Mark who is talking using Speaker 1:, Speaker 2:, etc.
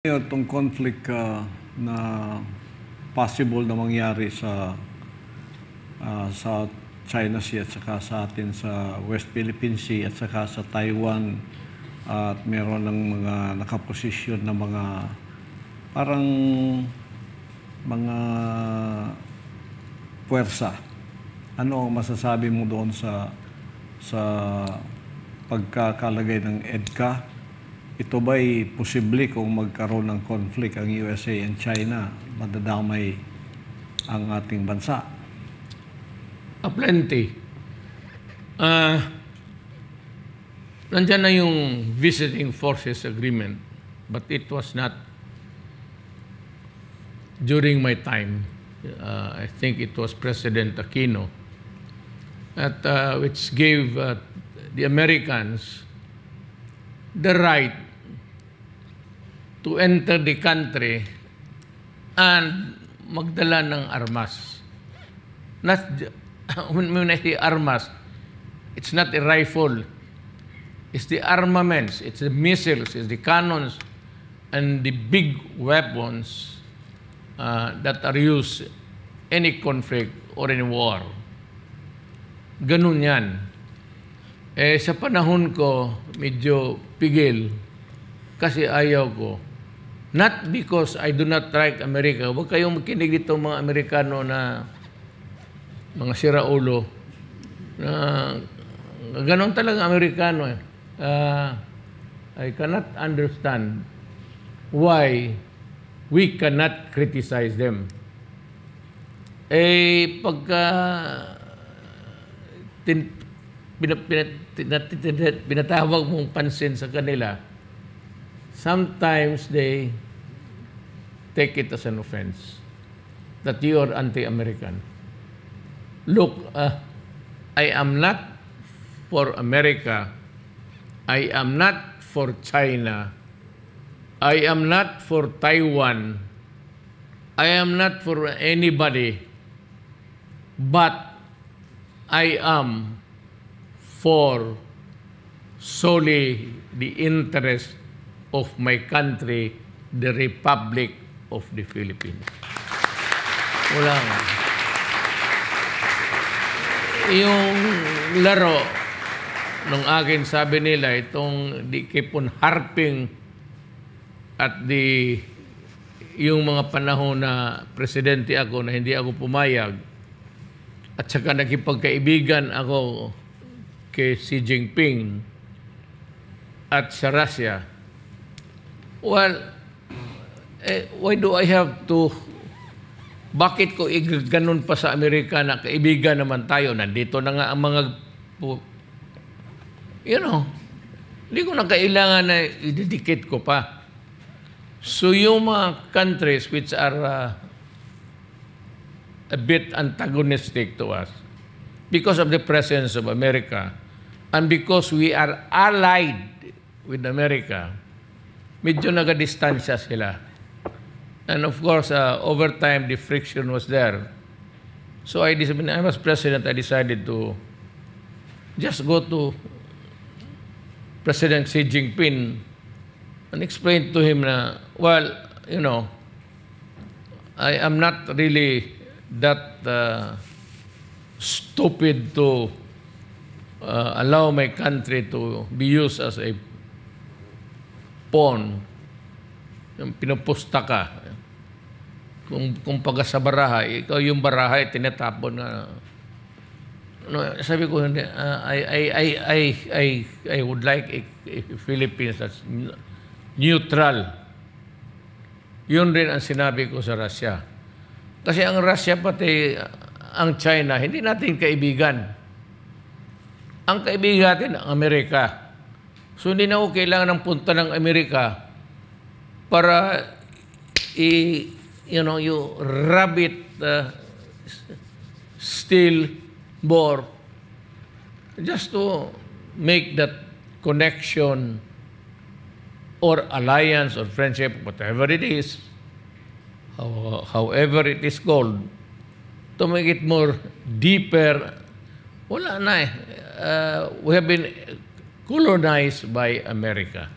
Speaker 1: Itong conflict na possible na mangyari sa China Sea at saka sa atin sa West Philippine Sea at saka sa Taiwan at meron ng mga nakaposisyon na mga parang mga puwersa. Ano ang masasabi mo doon sa pagkakalagay ng EDCA? Ito ba'y posible kung magkaroon ng conflict ang USA and China, madadamay ang ating bansa?
Speaker 2: Plenty. Nandyan na yung Visiting Forces Agreement, but it was not during my time. I think it was President Aquino, which gave the Americans the right to enter the country and magdala ng armas. When I say armas, it's not a rifle. It's the armaments, it's the missiles, it's the cannons, and the big weapons that are used any conflict or any war. Ganun yan. Sa panahon ko, medyo pigil kasi ayaw ko. Not because I do not like America. Huwag kayong makinig dito mga Amerikano na mga siraulo na ganon talaga Amerikano. I cannot understand why we cannot criticize them. Pagka pinatawag mong pansin sa kanila, sometimes they take it as an offense that you are anti-American. Look, I am not for America. I am not for China. I am not for Taiwan. I am not for anybody. But I am for solely the interest of my country, the Republic of the Philippines. Wala nga. Yung laro nung akin, sabi nila, itong di keep on harping at yung mga panahon na presidente ako na hindi ako pumayag at saka nakipagkaibigan ako kay Xi Jinping at sa Russia. Well, why do I have to, bakit ko ganun pa sa Amerika na kaibigan naman tayo? Nandito na nga ang mga, hindi ko na kailangan na i-dedicate ko pa. So yung mga countries which are a bit antagonistic to us, because of the presence of America, and because we are allied with America, medyo nagadistansya sila. And of course, over time, the friction was there. So when I was president, I decided to just go to President Xi Jinping and explain to him na, well, I am not really that stupid to allow my country to be used as a pawn. Yung pinupusta ka. Kung pagka sa barahay, ikaw yung barahay, tinatapon na. Sabi ko, I would like a Philippines that's neutral. Yun rin ang sinabi ko sa Russia. Kasi ang Russia pati ang China, hindi natin kaibigan. Ang kaibigan natin ang Amerika. So hindi na ako kailangan ng punta ng Amerika para you rabbit, steal, bore, just to make that connection or alliance or friendship, whatever it is, however it is called, to make it more deeper. Wala na eh. We have been colonized by America.